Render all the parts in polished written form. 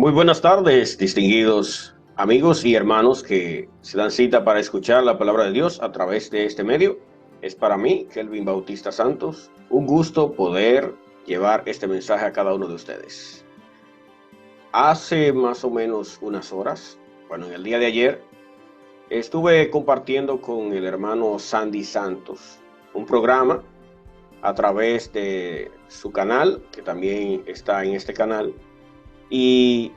Muy buenas tardes, distinguidos amigos y hermanos que se dan cita para escuchar la palabra de Dios a través de este medio. Es para mí, Kelvin Bautista Santos, un gusto poder llevar este mensaje a cada uno de ustedes. Hace más o menos unas horas, en el día de ayer, estuve compartiendo con el hermano Sandy Santos un programa a través de su canal, que también está en este canal, y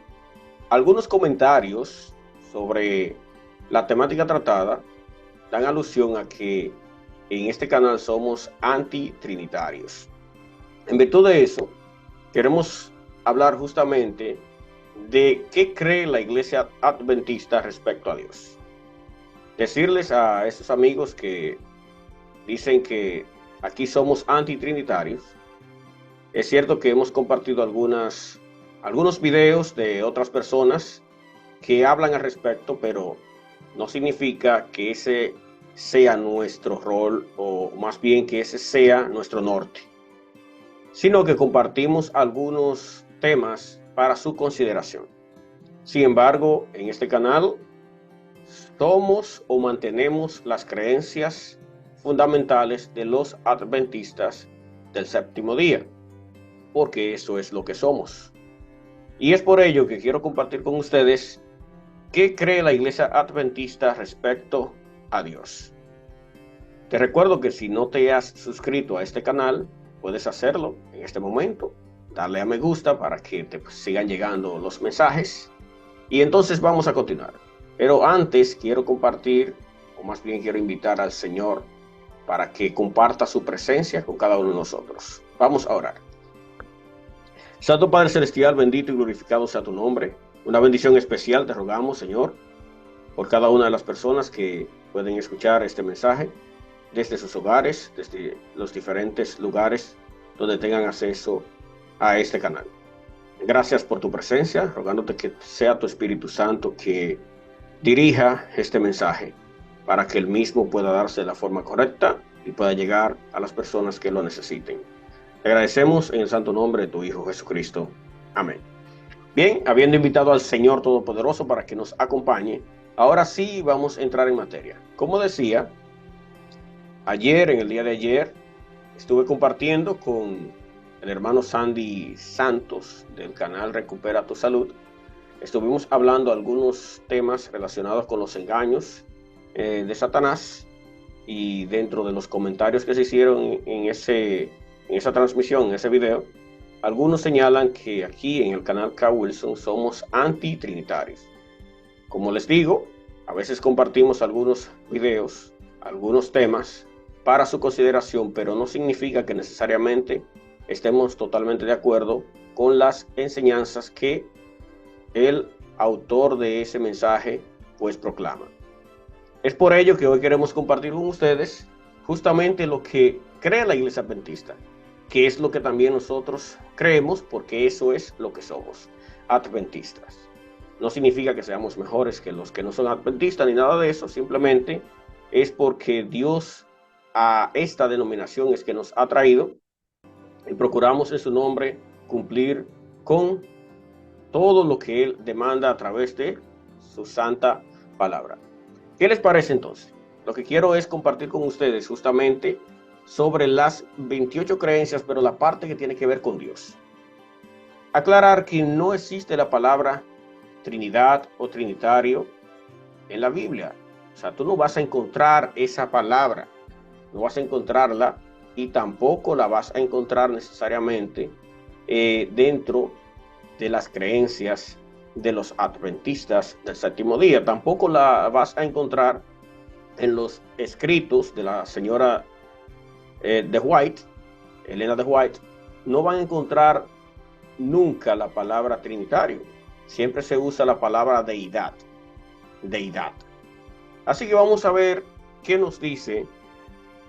algunos comentarios sobre la temática tratada dan alusión a que en este canal somos antitrinitarios. En virtud de eso, queremos hablar justamente de qué cree la iglesia adventista respecto a Dios. Decirles a esos amigos que dicen que aquí somos antitrinitarios, es cierto que hemos compartido algunos videos de otras personas que hablan al respecto, pero no significa que ese sea nuestro rol, o más bien que ese sea nuestro norte, sino que compartimos algunos temas para su consideración. Sin embargo, en este canal somos o mantenemos las creencias fundamentales de los adventistas del séptimo día, porque eso es lo que somos. Y es por ello que quiero compartir con ustedes qué cree la iglesia adventista respecto a Dios. Te recuerdo que si no te has suscrito a este canal, puedes hacerlo en este momento, darle a me gusta para que te sigan llegando los mensajes, y entonces vamos a continuar. Pero antes quiero compartir, o más bien quiero invitar al Señor para que comparta su presencia con cada uno de nosotros. Vamos a orar. Santo Padre Celestial, bendito y glorificado sea tu nombre. Una bendición especial te rogamos, Señor, por cada una de las personas que pueden escuchar este mensaje desde sus hogares, desde los diferentes lugares donde tengan acceso a este canal. Gracias por tu presencia, rogándote que sea tu Espíritu Santo que dirija este mensaje para que el mismo pueda darse de la forma correcta y pueda llegar a las personas que lo necesiten. Te agradecemos en el santo nombre de tu Hijo Jesucristo. Amén. Bien, habiendo invitado al Señor Todopoderoso para que nos acompañe, ahora sí vamos a entrar en materia. Como decía, en el día de ayer, estuve compartiendo con el hermano Sandy Santos del canal Recupera tu Salud. Estuvimos hablando algunos temas relacionados con los engaños de Satanás, y dentro de los comentarios que se hicieron en esa transmisión, en ese video, algunos señalan que aquí en el canal K. Wilson somos antitrinitarios. Como les digo, a veces compartimos algunos videos, algunos temas para su consideración, pero no significa que necesariamente estemos totalmente de acuerdo con las enseñanzas que el autor de ese mensaje pues proclama. Es por ello que hoy queremos compartir con ustedes justamente lo que cree la iglesia adventista, que es lo que también nosotros creemos, porque eso es lo que somos, adventistas. No significa que seamos mejores que los que no son adventistas ni nada de eso, simplemente es porque Dios a esta denominación es que nos ha traído, y procuramos en su nombre cumplir con todo lo que Él demanda a través de su santa palabra. ¿Qué les parece entonces? Lo que quiero es compartir con ustedes justamente sobre las 28 creencias, pero la parte que tiene que ver con Dios. Aclarar que no existe la palabra Trinidad o Trinitario en la Biblia. O sea, tú no vas a encontrar esa palabra, no vas a encontrarla, y tampoco la vas a encontrar necesariamente dentro de las creencias de los adventistas del séptimo día. Tampoco la vas a encontrar en los escritos de la señora de White, Elena de White. No van a encontrar nunca la palabra trinitario. Siempre se usa la palabra deidad. Así que vamos a ver qué nos dice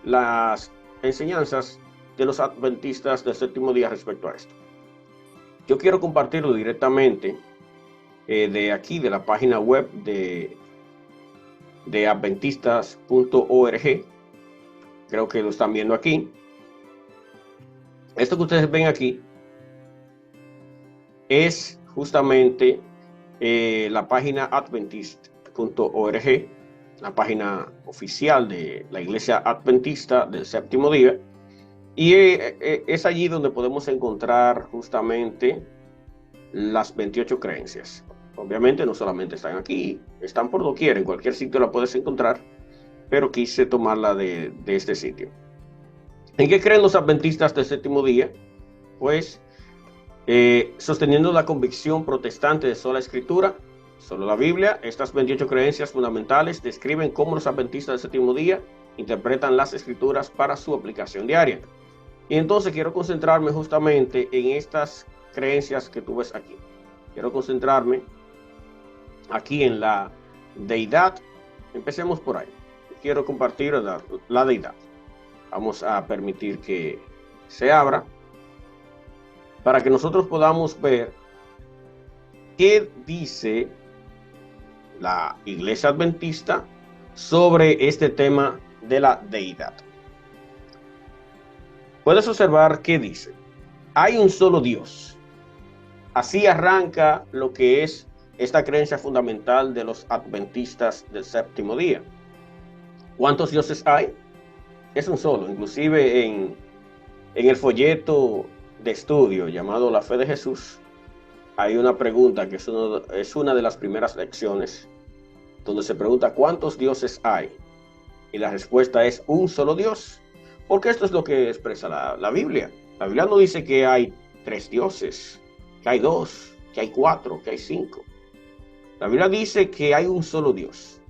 las enseñanzas de los adventistas del séptimo día respecto a esto. Yo quiero compartirlo directamente de aquí, de la página web de adventistas.org. Creo que lo están viendo aquí. Esto que ustedes ven aquí es justamente la página adventist.org, la página oficial de la Iglesia Adventista del Séptimo Día, y es allí donde podemos encontrar justamente las 28 creencias. Obviamente no solamente están aquí, están por doquier, en cualquier sitio la puedes encontrar, pero quise tomarla de este sitio. ¿En qué creen los adventistas del séptimo día? Pues sosteniendo la convicción protestante de sola escritura, solo la Biblia. Estas 28 creencias fundamentales describen cómo los adventistas del séptimo día interpretan las escrituras para su aplicación diaria. Y entonces quiero concentrarme justamente en estas creencias que tú ves aquí. Quiero concentrarme aquí en la deidad. Empecemos por ahí. Quiero compartir la deidad. Vamos a permitir que se abra para que nosotros podamos ver qué dice la Iglesia Adventista sobre este tema de la deidad. Puedes observar qué dice. Hay un solo Dios. Así arranca lo que es esta creencia fundamental de los adventistas del séptimo día. ¿Cuántos dioses hay? Es un solo. Inclusive en el folleto de estudio llamado La Fe de Jesús, hay una pregunta que es una de las primeras lecciones, donde se pregunta ¿cuántos dioses hay? Y la respuesta es un solo Dios, porque esto es lo que expresa la Biblia. La Biblia no dice que hay 3 dioses, que hay 2, que hay 4, que hay 5. La Biblia dice que hay un solo Dios.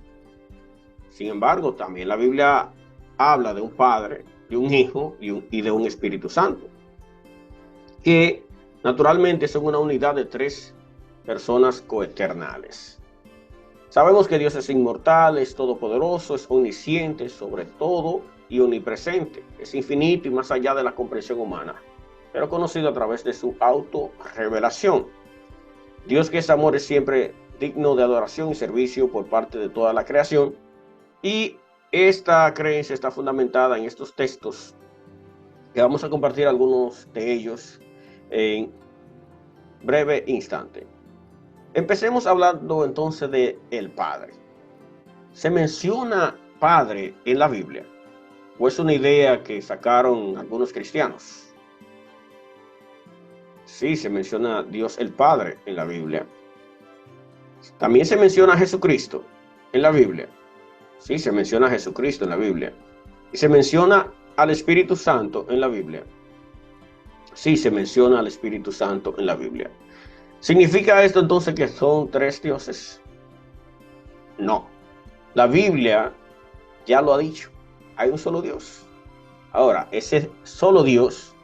Sin embargo, también la Biblia habla de un Padre, de un Hijo y de un Espíritu Santo, que naturalmente son una unidad de 3 personas coeternales. Sabemos que Dios es inmortal, es todopoderoso, es omnisciente sobre todo y omnipresente, es infinito y más allá de la comprensión humana, pero conocido a través de su autorrevelación. Dios, que es amor, es siempre digno de adoración y servicio por parte de toda la creación, y esta creencia está fundamentada en estos textos, que vamos a compartir algunos de ellos en breve instante. Empecemos hablando entonces de el Padre. ¿Se menciona Padre en la Biblia? ¿O es una idea que sacaron algunos cristianos? Sí, se menciona Dios el Padre en la Biblia. También se menciona a Jesucristo en la Biblia. Sí, se menciona a Jesucristo en la Biblia. Y se menciona al Espíritu Santo en la Biblia. Sí, se menciona al Espíritu Santo en la Biblia. ¿Significa esto entonces que son 3 dioses? No. La Biblia ya lo ha dicho. Hay un solo Dios. Ahora, ese solo Dios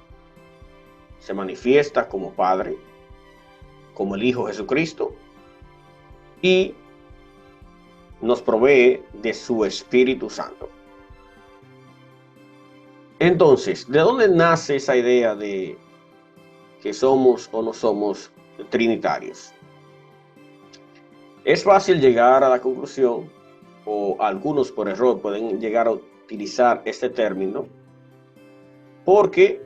se manifiesta como Padre, como el Hijo Jesucristo, y nos provee de su Espíritu Santo. Entonces, ¿de dónde nace esa idea de que somos o no somos trinitarios? Es fácil llegar a la conclusión, o algunos por error pueden llegar a utilizar este término, porque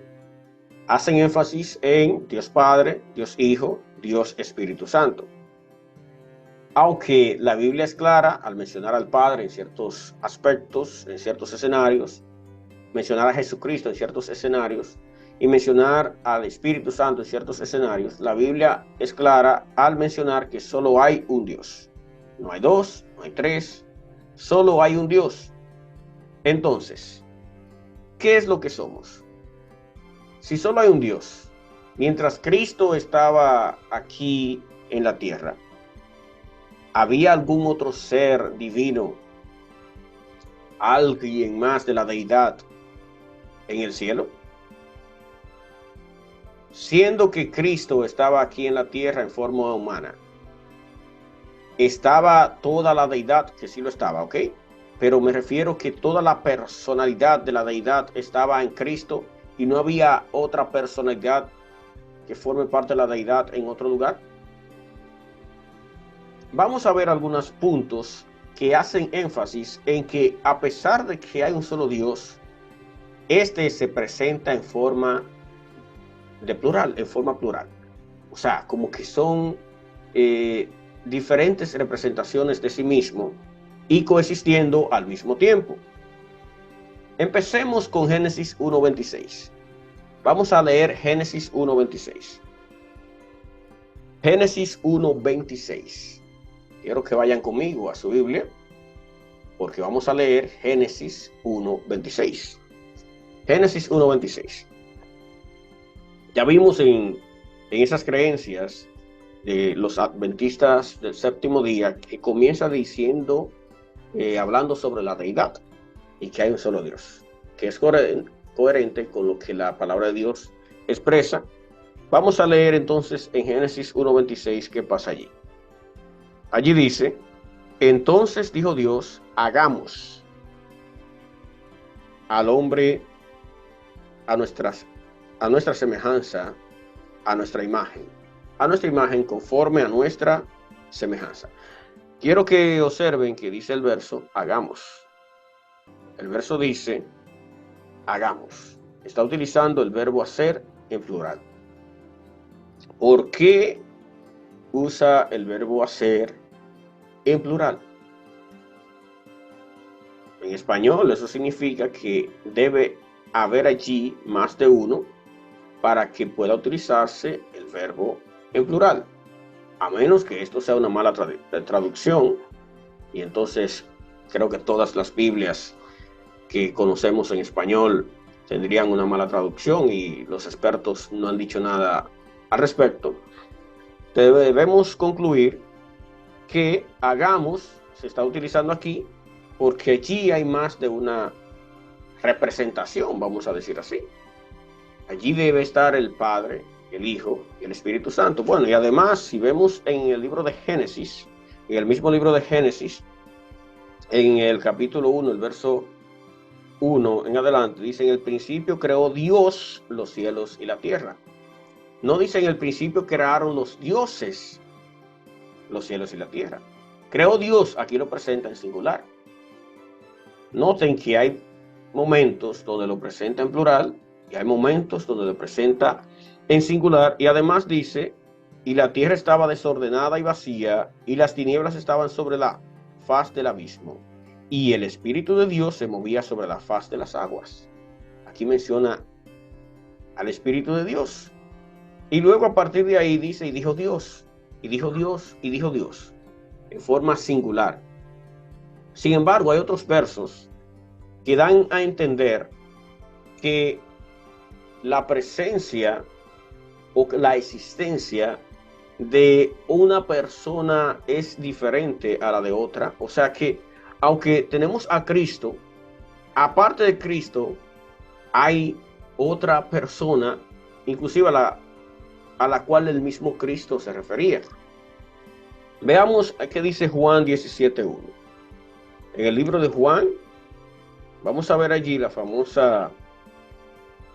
hacen énfasis en Dios Padre, Dios Hijo, Dios Espíritu Santo. Aunque la Biblia es clara al mencionar al Padre en ciertos aspectos, en ciertos escenarios, mencionar a Jesucristo en ciertos escenarios y mencionar al Espíritu Santo en ciertos escenarios, la Biblia es clara al mencionar que solo hay un Dios. No hay 2, no hay 3, solo hay un Dios. Entonces, ¿qué es lo que somos? Si solo hay un Dios, mientras Cristo estaba aquí en la tierra, ¿había algún otro ser divino, alguien más de la deidad en el cielo? Siendo que Cristo estaba aquí en la tierra en forma humana, estaba toda la deidad, que sí lo estaba, ¿ok? Pero me refiero que toda la personalidad de la deidad estaba en Cristo y no había otra personalidad que forme parte de la deidad en otro lugar. Vamos a ver algunos puntos que hacen énfasis en que a pesar de que hay un solo Dios, este se presenta en forma de plural, en forma plural. O sea, como que son diferentes representaciones de sí mismo y coexistiendo al mismo tiempo. Empecemos con Génesis 1:26. Vamos a leer Génesis 1:26. Génesis 1:26. Quiero que vayan conmigo a su Biblia, porque vamos a leer Génesis 1:26. Génesis 1:26. Ya vimos en esas creencias de los adventistas del séptimo día que comienza diciendo, hablando sobre la deidad y que hay un solo Dios, que es coherente con lo que la palabra de Dios expresa. Vamos a leer entonces en Génesis 1:26 qué pasa allí. Allí dice: entonces dijo Dios, hagamos al hombre a nuestra semejanza, a nuestra imagen conforme a nuestra semejanza. Quiero que observen que dice el verso, hagamos. El verso dice, hagamos. Está utilizando el verbo hacer en plural. ¿Por qué usa el verbo hacer en plural? En español eso significa que debe haber allí más de uno para que pueda utilizarse el verbo en plural, a menos que esto sea una mala traducción, y entonces creo que todas las Biblias que conocemos en español tendrían una mala traducción y los expertos no han dicho nada al respecto. Debemos concluir que hagamos se está utilizando aquí porque allí hay más de una representación, vamos a decir así. Allí debe estar el Padre, el Hijo y el Espíritu Santo. Bueno, y además, si vemos en el libro de Génesis, en el mismo libro de Génesis, en el capítulo 1, el verso 1 en adelante, dice: en el principio creó Dios los cielos y la tierra. No dice en el principio crearon los dioses los cielos y la tierra. Creó Dios, aquí lo presenta en singular. Noten que hay momentos donde lo presenta en plural y hay momentos donde lo presenta en singular, y además dice: y la tierra estaba desordenada y vacía, y las tinieblas estaban sobre la faz del abismo, y el Espíritu de Dios se movía sobre la faz de las aguas. Aquí menciona al Espíritu de Dios. Y luego a partir de ahí dice: y dijo Dios, y dijo Dios, y dijo Dios, en forma singular. Sin embargo, hay otros versos que dan a entender que la presencia o la existencia de una persona es diferente a la de otra. O sea que, aunque tenemos a Cristo, aparte de Cristo, hay otra persona, inclusive a la cual el mismo Cristo se refería. Veamos qué dice Juan 17:1. En el libro de Juan, vamos a ver allí la famosa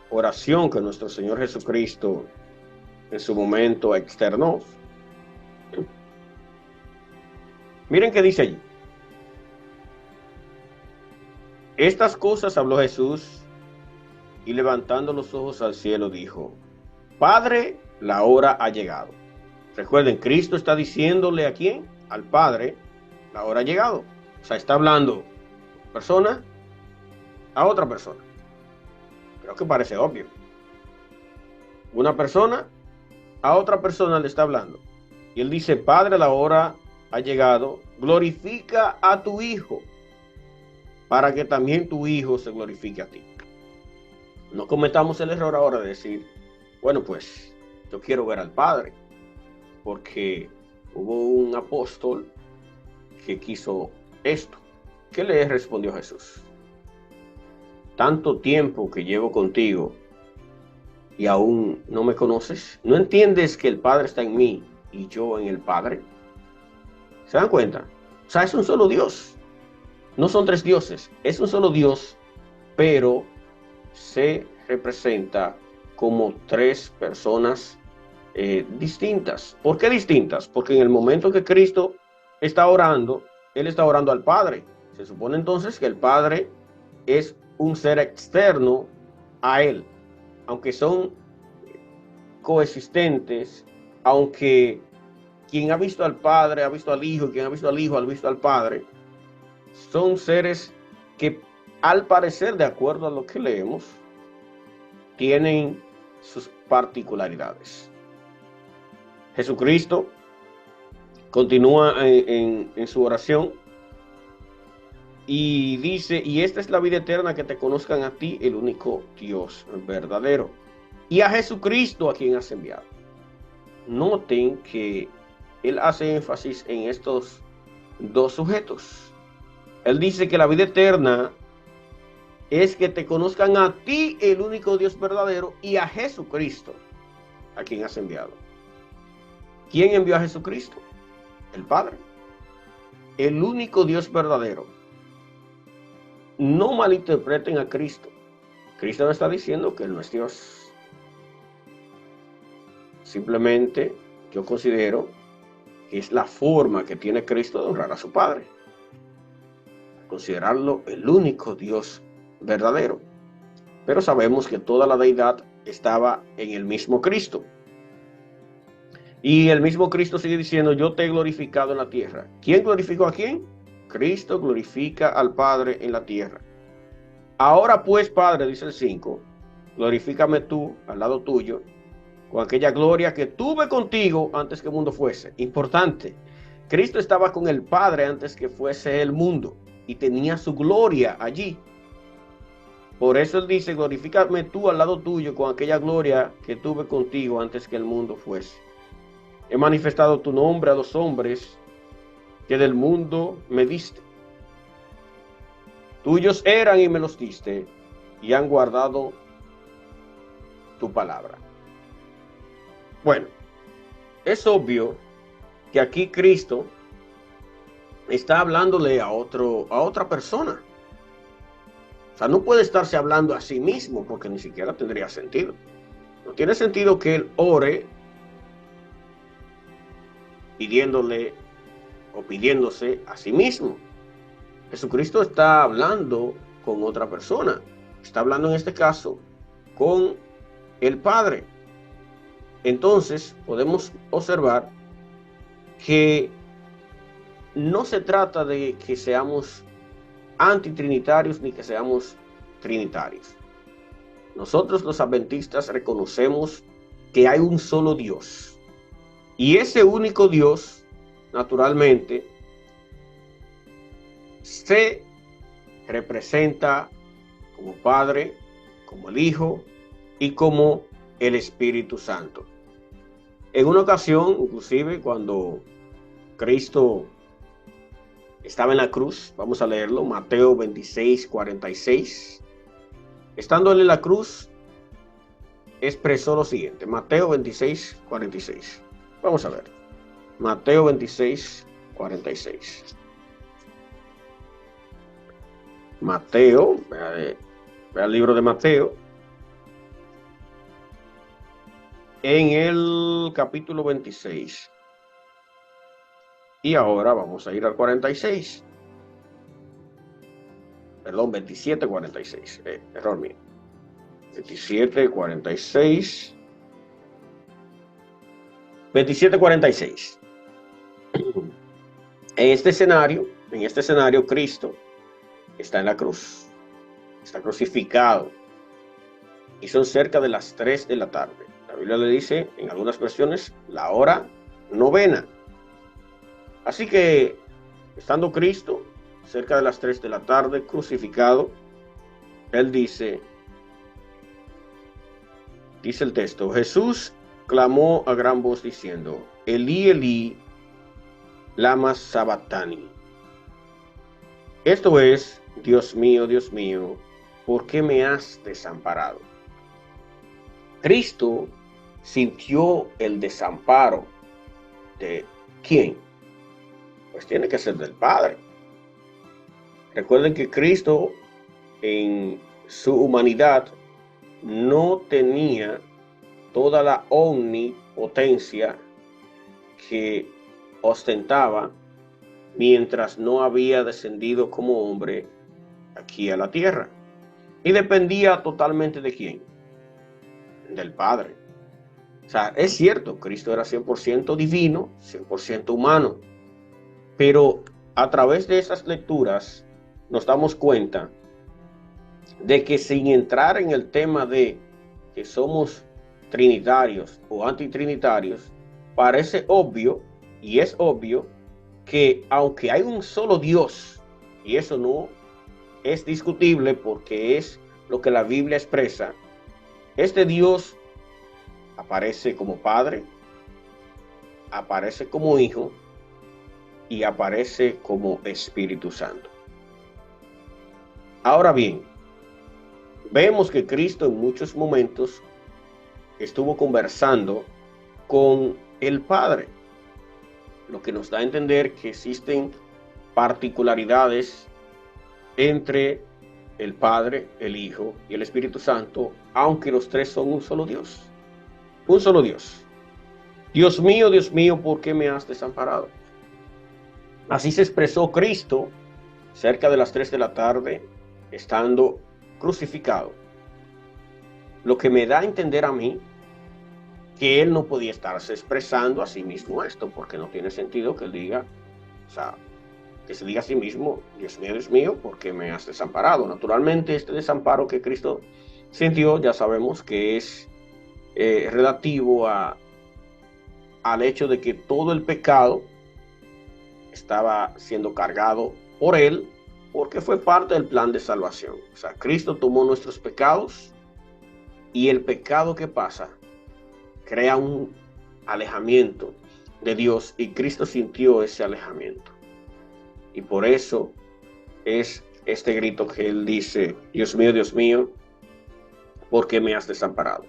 oración que nuestro Señor Jesucristo en su momento externó. Miren qué dice allí. Estas cosas habló Jesús, y levantando los ojos al cielo dijo: Padre, la hora ha llegado. Recuerden, Cristo está diciéndole ¿a quién? Al Padre, la hora ha llegado. O sea, está hablando persona a otra persona. Creo que parece obvio. Una persona a otra persona le está hablando. Y él dice: Padre, la hora ha llegado. Glorifica a tu Hijo, para que también tu Hijo se glorifique a ti. No cometamos el error ahora de decir: bueno, pues yo quiero ver al Padre, porque hubo un apóstol que quiso esto. ¿Qué le respondió Jesús? Tanto tiempo que llevo contigo y aún no me conoces. ¿No entiendes que el Padre está en mí y yo en el Padre? ¿Se dan cuenta? O sea, es un solo Dios. No son tres dioses. Es un solo Dios, pero se representa como tres personas distintas. ¿Por qué distintas? Porque en el momento que Cristo está orando, Él está orando al Padre. Se supone entonces que el Padre es un ser externo a Él. Aunque son coexistentes, aunque quien ha visto al Padre, ha visto al Hijo, quien ha visto al Hijo, ha visto al Padre. Son seres que, al parecer, de acuerdo a lo que leemos, tienen sus particularidades. Jesucristo continúa en su oración y dice, y esta es la vida eterna, que te conozcan a ti, el único Dios verdadero, y a Jesucristo a quien has enviado. Noten que él hace énfasis en estos dos sujetos. Él dice que la vida eterna es que te conozcan a ti, el único Dios verdadero, y a Jesucristo a quien has enviado. ¿Quién envió a Jesucristo? El Padre. El único Dios verdadero. No malinterpreten a Cristo. Cristo no está diciendo que Él no es Dios. Simplemente yo considero que es la forma que tiene Cristo de honrar a su Padre. Considerarlo el único Dios verdadero. Pero sabemos que toda la deidad estaba en el mismo Cristo. Y el mismo Cristo sigue diciendo, yo te he glorificado en la tierra. ¿Quién glorificó a quién? Cristo glorifica al Padre en la tierra. Ahora pues, Padre, dice el 5, glorifícame tú al lado tuyo, con aquella gloria que tuve contigo antes que el mundo fuese. Importante, Cristo estaba con el Padre antes que fuese el mundo y tenía su gloria allí. Por eso él dice, glorifícame tú al lado tuyo con aquella gloria que tuve contigo antes que el mundo fuese. He manifestado tu nombre a los hombres que del mundo me diste. Tuyos eran y me los diste, y han guardado tu palabra. Bueno, es obvio que aquí Cristo está hablándole a otra persona. O sea, no puede estarse hablando a sí mismo porque ni siquiera tendría sentido. No tiene sentido que él ore pidiéndole o pidiéndose a sí mismo. Jesucristo está hablando con otra persona. Está hablando en este caso con el Padre. Entonces podemos observar que no se trata de que seamos antitrinitarios ni que seamos trinitarios. Nosotros los adventistas reconocemos que hay un solo Dios. Y ese único Dios, naturalmente, se representa como Padre, como el Hijo y como el Espíritu Santo. En una ocasión, inclusive, cuando Cristo estaba en la cruz, vamos a leerlo, Mateo 26, 46. Estando él en la cruz, expresó lo siguiente, Mateo 26, 46. Vamos a ver, Mateo 26, 46. Mateo, vea el libro de Mateo, en el capítulo 26. Y ahora vamos a ir al 46. Perdón, 27, 46. Error mío. 27, 46. 27, 46. En este escenario, Cristo está en la cruz. Está crucificado. Y son cerca de las 3 de la tarde. La Biblia le dice, en algunas versiones, la hora novena. Así que, estando Cristo cerca de las 3 de la tarde, crucificado, él dice el texto, Jesús clamó a gran voz diciendo, Elí, Elí, lama sabactani. Esto es, Dios mío, ¿por qué me has desamparado? Cristo sintió el desamparo de ¿quién? Pues tiene que ser del Padre. Recuerden que Cristo en su humanidad no tenía toda la omnipotencia que ostentaba mientras no había descendido como hombre aquí a la tierra. Y dependía totalmente de ¿quién? Del Padre. sea, es cierto, Cristo era 100% divino, 100% humano, pero a través de esas lecturas nos damos cuenta de que sin entrar en el tema de que somos trinitarios o antitrinitarios, parece obvio, y es obvio, que aunque hay un solo Dios, y eso no es discutible porque es lo que la Biblia expresa, este Dios aparece como Padre, aparece como Hijo y aparece como Espíritu Santo. Ahora bien, vemos que Cristo en muchos momentos estuvo conversando con el Padre, lo que nos da a entender que existen particularidades entre el Padre, el Hijo y el Espíritu Santo, aunque los tres son un solo Dios. Un solo Dios. Dios mío, ¿por qué me has desamparado? Así se expresó Cristo cerca de las 3 de la tarde, estando crucificado. Lo que me da a entender a mí que él no podía estarse expresando a sí mismo esto, porque no tiene sentido que él diga, o sea, que se diga a sí mismo, Dios mío, ¿por qué me has desamparado? Naturalmente, este desamparo que Cristo sintió, ya sabemos que es relativo al hecho de que todo el pecado estaba siendo cargado por él, porque fue parte del plan de salvación. O sea, Cristo tomó nuestros pecados y el pecado que pasa crea un alejamiento de Dios y Cristo sintió ese alejamiento. Y por eso es este grito que él dice, Dios mío, ¿por qué me has desamparado?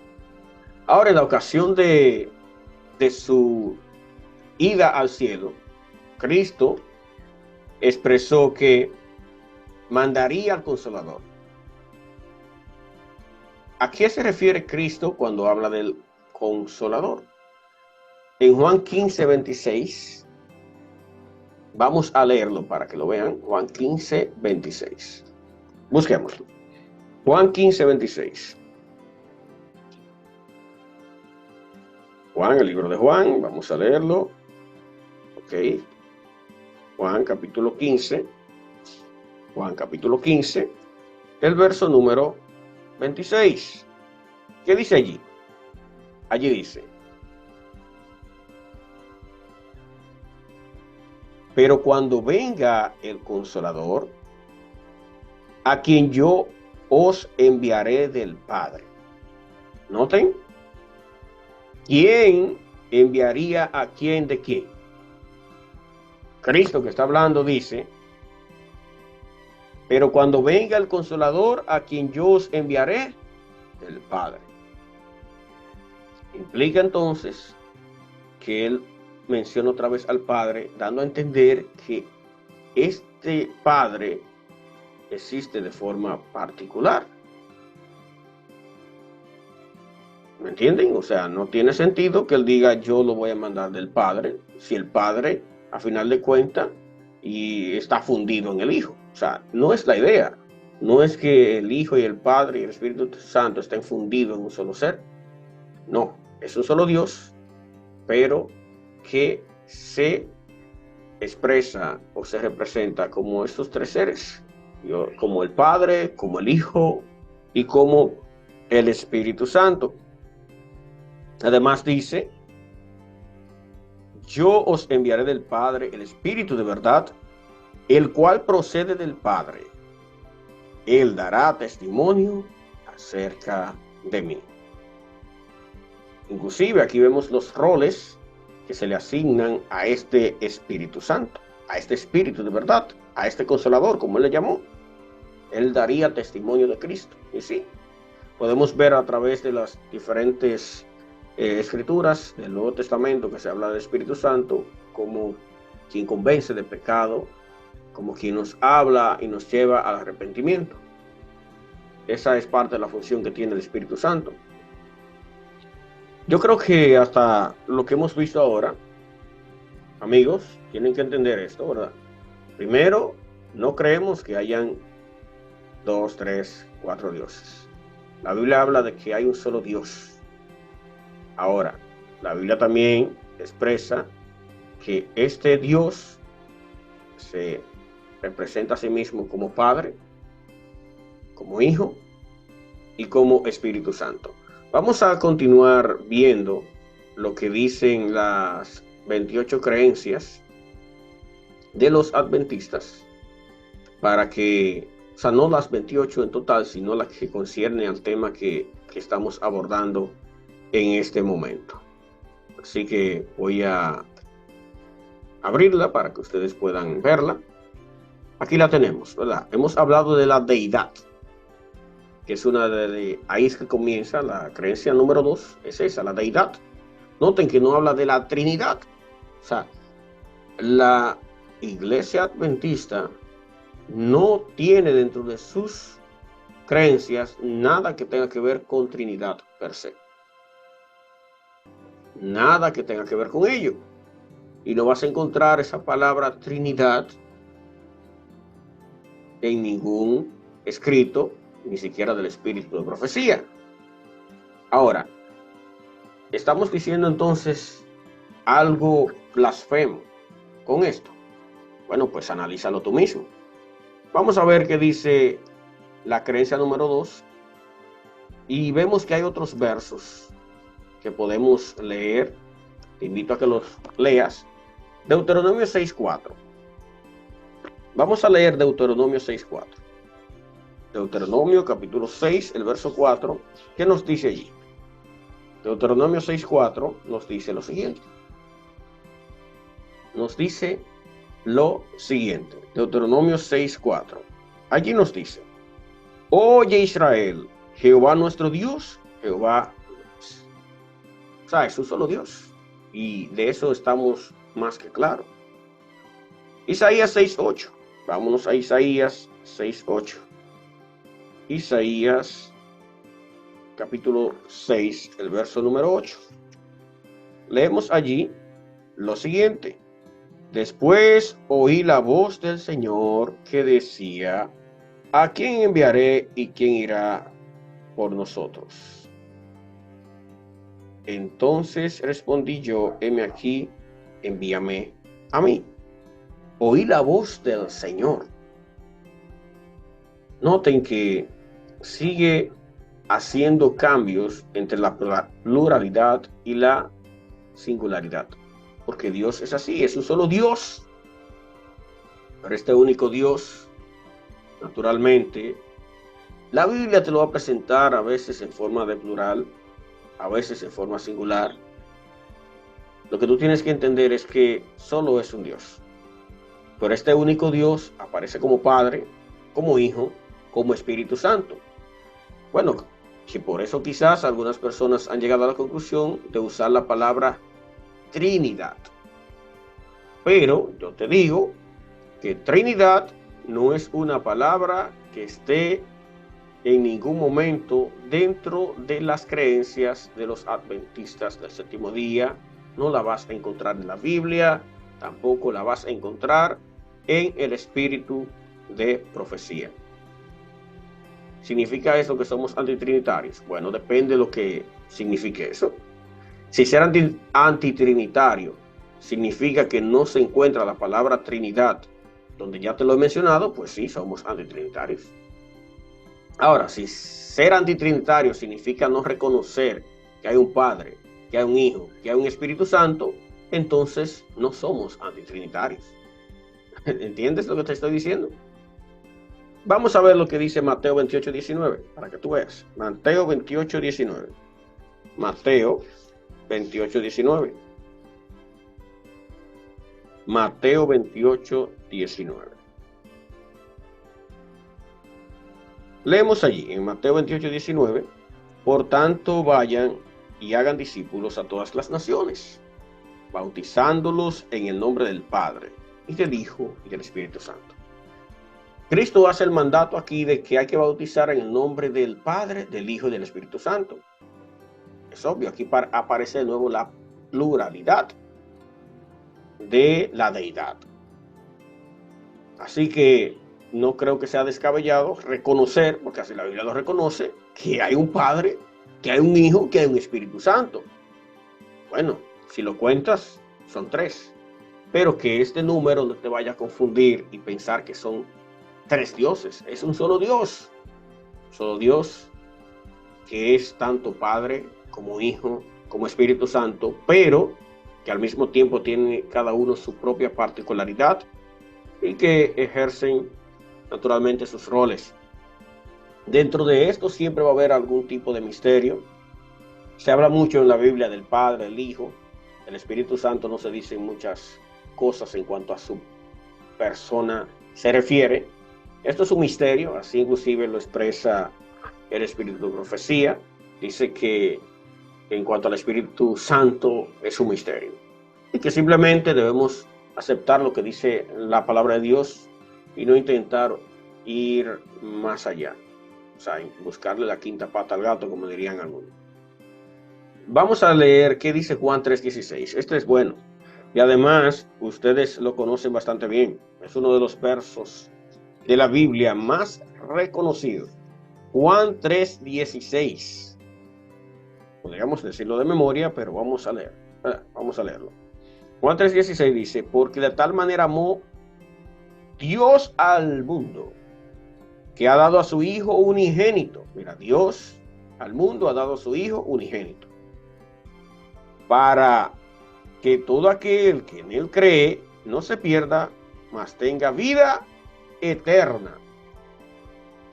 Ahora, en la ocasión de su ida al cielo, Cristo expresó que mandaría al Consolador. ¿A qué se refiere Cristo cuando habla del Consolador? En Juan 15:26, vamos a leerlo para que lo vean. Juan 15:26. Busquémoslo. Juan 15:26. Juan, el libro de Juan, vamos a leerlo. Ok. Juan capítulo 15. Juan capítulo 15, el verso número 26. ¿Qué dice allí? Allí dice, pero cuando venga el Consolador, a quien yo os enviaré del Padre. Noten, ¿quién enviaría a quién de quién? Cristo que está hablando dice, pero cuando venga el Consolador, a quien yo os enviaré del Padre. Implica entonces que él menciona otra vez al Padre, dando a entender que este Padre existe de forma particular. ¿Me entienden? O sea, no tiene sentido que él diga yo lo voy a mandar del Padre, si el Padre, a final de cuentas, y está fundido en el Hijo. O sea, no es la idea. No es que el Hijo y el Padre y el Espíritu Santo estén fundidos en un solo ser. No, es un solo Dios, pero que se expresa o se representa como estos tres seres, como el Padre, como el Hijo y como el Espíritu Santo. Además dice, yo os enviaré del Padre el Espíritu de verdad, el cual procede del Padre. Él dará testimonio acerca de mí. Inclusive aquí vemos los roles que se le asignan a este Espíritu Santo, a este Espíritu de verdad, a este Consolador, como él le llamó. Él daría testimonio de Cristo. Y sí, podemos ver a través de las diferentes escrituras del Nuevo Testamento que se habla del Espíritu Santo como quien convence de pecado, como quien nos habla y nos lleva al arrepentimiento. Esa es parte de la función que tiene el Espíritu Santo. Yo creo que hasta lo que hemos visto ahora, amigos, tienen que entender esto, ¿verdad? Primero, no creemos que hayan 2, 3, 4 dioses. La Biblia habla de que hay un solo Dios. Ahora, La Biblia también expresa que este Dios se representa a sí mismo como Padre, como Hijo y como Espíritu Santo. Vamos a continuar viendo lo que dicen las 28 creencias de los adventistas, para que, o sea, no las 28 en total, sino las que conciernen al tema que estamos abordando en este momento. Así que voy a abrirla para que ustedes puedan verla. Aquí la tenemos, ¿verdad? Hemos hablado de la deidad, que es una ahí es que comienza la creencia número 2, es esa, la deidad. Noten que no habla de la Trinidad. O sea, la Iglesia Adventista no tiene dentro de sus creencias nada que tenga que ver con Trinidad per se. Nada que tenga que ver con ello. Y no vas a encontrar esa palabra Trinidad en ningún escrito, ni siquiera del espíritu de profecía. Ahora, estamos diciendo entonces algo blasfemo con esto. Bueno, pues analízalo tú mismo. Vamos a ver qué dice la creencia número 2. Y vemos que hay otros versos que podemos leer. Te invito a que los leas. Deuteronomio 6:4. Vamos a leer Deuteronomio 6:4. Deuteronomio capítulo 6, el verso 4. ¿Qué nos dice allí? Deuteronomio 6:4 nos dice lo siguiente. Nos dice lo siguiente. Deuteronomio 6:4. Allí nos dice: Oye Israel, Jehová nuestro Dios, Jehová es. O sea, es un solo Dios. Y de eso estamos más que claros. Isaías 6:8. Vámonos a Isaías 6:8. Isaías capítulo 6, el verso número 8. Leemos allí lo siguiente. Después oí la voz del Señor que decía: ¿a quién enviaré y quién irá por nosotros? Entonces respondí yo: heme aquí, envíame a mí. Oí la voz del Señor. Noten que sigue haciendo cambios entre la pluralidad y la singularidad. Porque Dios es así, es un solo Dios. Pero este único Dios, naturalmente, la Biblia te lo va a presentar a veces en forma de plural, a veces en forma singular. Lo que tú tienes que entender es que solo es un Dios. Pero este único Dios aparece como Padre, como Hijo, como Espíritu Santo. Bueno, que por eso quizás algunas personas han llegado a la conclusión de usar la palabra Trinidad. Pero yo te digo que Trinidad no es una palabra que esté en ningún momento dentro de las creencias de los adventistas del séptimo día. No la vas a encontrar en la Biblia, tampoco la vas a encontrar en el espíritu de profecía. ¿Significa eso que somos antitrinitarios? Bueno, depende de lo que signifique eso. Si ser antitrinitario significa que no se encuentra la palabra Trinidad, donde ya te lo he mencionado, pues sí, somos antitrinitarios. Ahora, si ser antitrinitario significa no reconocer que hay un Padre, que hay un Hijo, que hay un Espíritu Santo, entonces no somos antitrinitarios. ¿Entiendes lo que te estoy diciendo? Vamos a ver lo que dice Mateo 28:19, para que tú veas. Mateo 28:19. Mateo 28:19. Mateo 28:19. Leemos allí en Mateo 28:19. Por tanto, vayan y hagan discípulos a todas las naciones, bautizándolos en el nombre del Padre, y del Hijo, y del Espíritu Santo. Cristo hace el mandato aquí de que hay que bautizar en el nombre del Padre, del Hijo y del Espíritu Santo. Es obvio, aquí aparece de nuevo la pluralidad de la deidad. Así que no creo que sea descabellado reconocer, porque así la Biblia lo reconoce, que hay un Padre, que hay un Hijo, que hay un Espíritu Santo. Bueno, si lo cuentas, son 3. Pero que este número no te vaya a confundir y pensar que son 3 dioses. Es un solo Dios. Solo Dios que es tanto Padre como Hijo, como Espíritu Santo, pero que al mismo tiempo tiene cada uno su propia particularidad y que ejercen naturalmente sus roles. Dentro de esto siempre va a haber algún tipo de misterio. Se habla mucho en la Biblia del Padre, del Hijo, del Espíritu Santo. No se dicen muchas cosas en cuanto a su persona se refiere. Esto es un misterio, así inclusive lo expresa el Espíritu de Profecía. Dice que en cuanto al Espíritu Santo es un misterio y que simplemente debemos aceptar lo que dice la palabra de Dios y no intentar ir más allá, o sea, buscarle la quinta pata al gato, como dirían algunos. Vamos a leer qué dice Juan 3:16. Este es bueno y además ustedes lo conocen bastante bien. Es uno de los versos de la Biblia más reconocidos. Juan 3:16. Podríamos decirlo de memoria, pero vamos a leer. Vamos a leerlo. Juan 3:16 dice, porque de tal manera amó Dios al mundo, que ha dado a su Hijo unigénito. Mira, Dios al mundo ha dado a su Hijo unigénito, para que todo aquel que en él cree no se pierda, mas tenga vida eterna.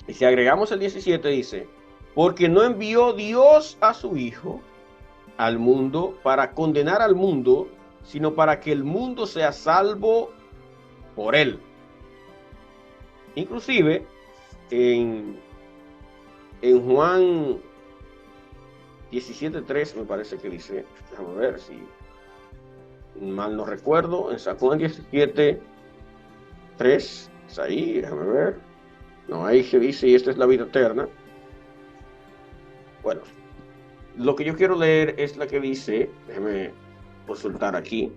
Y si agregamos el 17 dice, porque no envió Dios a su Hijo al mundo para condenar al mundo, sino para que el mundo sea salvo por él. Inclusive en Juan 17:3 me parece que dice, déjame ver si mal no recuerdo, en San Juan 17:3, es ahí, déjame ver, no, ahí se dice, y esta es la vida eterna. Bueno, lo que yo quiero leer es la que dice, déjame consultar aquí.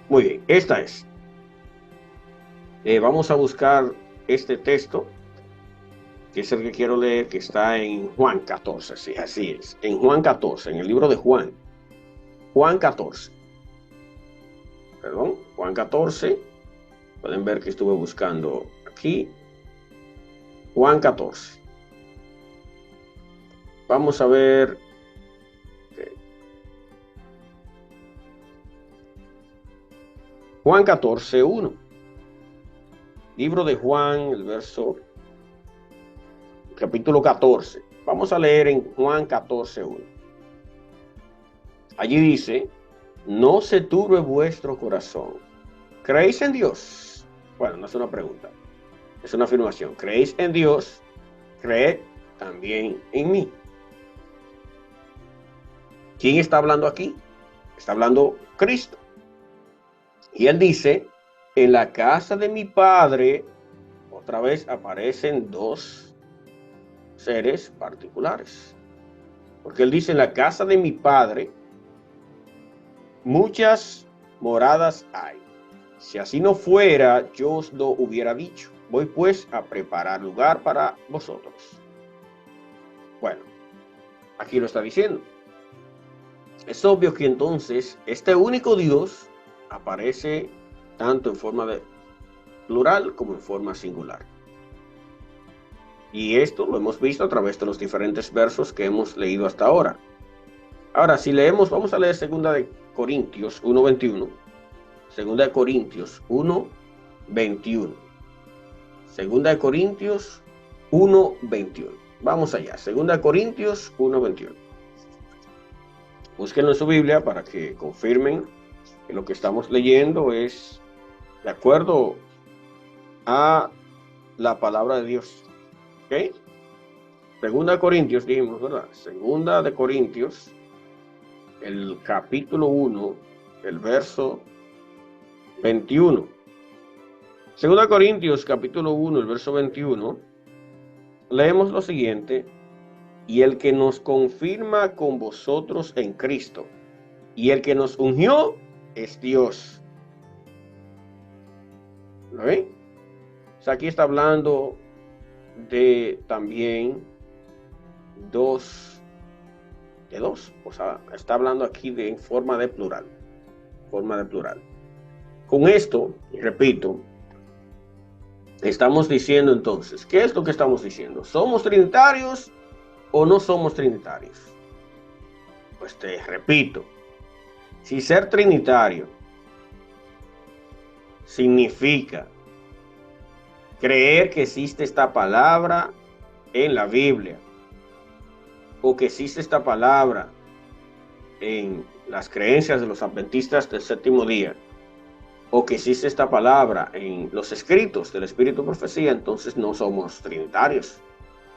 Muy bien, esta es. Vamos a buscar este texto, que es el que quiero leer, que está en Juan 14, sí, así es, en Juan 14, en el libro de Juan. Juan 14. Perdón, Juan 14. Pueden ver que estuve buscando aquí. Juan 14. Vamos a ver. Juan 14:1. Libro de Juan, el verso, capítulo 14. Vamos a leer en Juan 14:1. Allí dice, no se turbe vuestro corazón. ¿Creéis en Dios? Bueno, no es una pregunta, es una afirmación. ¿Creéis en Dios? Creed también en mí. ¿Quién está hablando aquí? Está hablando Cristo. Y él dice, en la casa de mi Padre, otra vez aparecen 2 seres particulares. Porque él dice, en la casa de mi Padre, muchas moradas hay. Si así no fuera, yo os lo hubiera dicho. Voy pues a preparar lugar para vosotros. Bueno, aquí lo está diciendo. Es obvio que entonces este único Dios aparece tanto en forma de plural como en forma singular. Y esto lo hemos visto a través de los diferentes versos que hemos leído hasta ahora. Ahora, si leemos, vamos a leer 2 de Corintios 1:21. 2 de Corintios 1:21. 2 de Corintios 1:21. Vamos allá. 2 de Corintios 1:21. Búsquenlo en su Biblia para que confirmen que lo que estamos leyendo es de acuerdo a la palabra de Dios. ¿Ok? 2 de Corintios, dijimos, ¿verdad? 2 de Corintios, el capítulo 1, el verso 21. 2 de Corintios, capítulo 1, el verso 21, leemos lo siguiente, y el que nos confirma con vosotros en Cristo, y el que nos ungió es Dios. ¿Lo ven? O sea, aquí está hablando también dos, o sea, está hablando aquí en forma de plural. Con esto, repito, estamos diciendo entonces, ¿qué es lo que estamos diciendo? ¿Somos trinitarios o no somos trinitarios? Pues te repito, si ser trinitario significa creer que existe esta palabra en la Biblia, o que existe esta palabra en las creencias de los adventistas del séptimo día, o que existe esta palabra en los escritos del Espíritu de Profecía, entonces no somos trinitarios,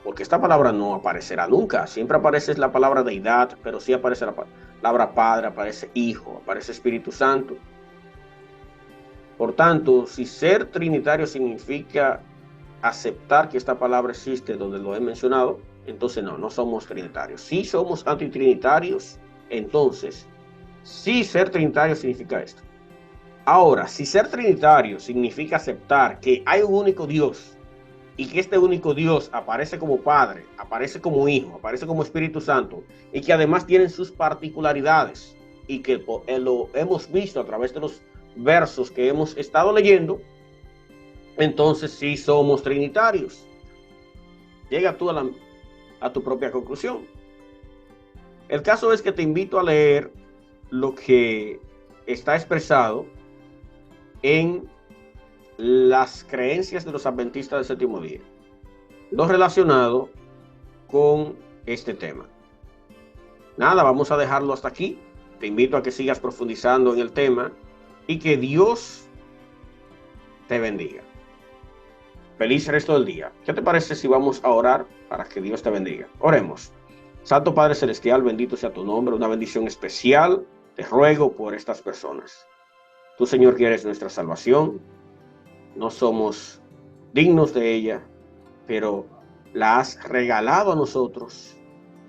porque esta palabra no aparecerá nunca. Siempre aparece la palabra deidad, pero sí aparece la palabra Padre, aparece Hijo, aparece Espíritu Santo. Por tanto, si ser trinitario significa aceptar que esta palabra existe donde lo he mencionado, entonces no somos trinitarios. Si somos antitrinitarios, entonces sí ser trinitario significa esto. Ahora, si ser trinitario significa aceptar que hay un único Dios y que este único Dios aparece como Padre, aparece como Hijo, aparece como Espíritu Santo y que además tienen sus particularidades y que lo hemos visto a través de los versos que hemos estado leyendo, entonces sí somos trinitarios. Llega tú a tu propia conclusión. El caso es que te invito a leer lo que está expresado en las creencias de los adventistas del séptimo día, lo relacionado con este tema. Nada, vamos a dejarlo hasta aquí. Te invito a que sigas profundizando en el tema y que Dios te bendiga. Feliz resto del día. ¿Qué te parece si vamos a orar para que Dios te bendiga? Oremos. Santo Padre Celestial, bendito sea tu nombre, una bendición especial te ruego por estas personas. Tú, Señor, que eres nuestra salvación, no somos dignos de ella, pero la has regalado a nosotros.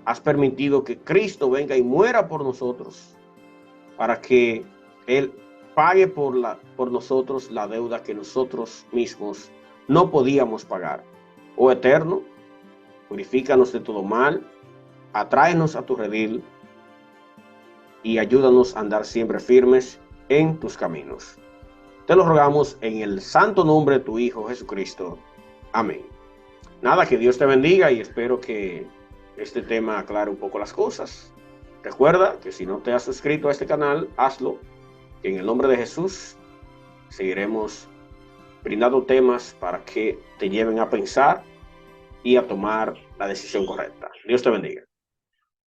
Has permitido que Cristo venga y muera por nosotros, para que Él pague por nosotros la deuda que nosotros mismos no podíamos pagar. Oh Eterno, purifícanos de todo mal, atráenos a tu redil y ayúdanos a andar siempre firmes en tus caminos. Te lo rogamos en el santo nombre de tu Hijo Jesucristo. Amén. Nada, que Dios te bendiga y espero que este tema aclare un poco las cosas. Recuerda que si no te has suscrito a este canal, hazlo. Que en el nombre de Jesús seguiremos brindando temas para que te lleven a pensar y a tomar la decisión correcta. Dios te bendiga.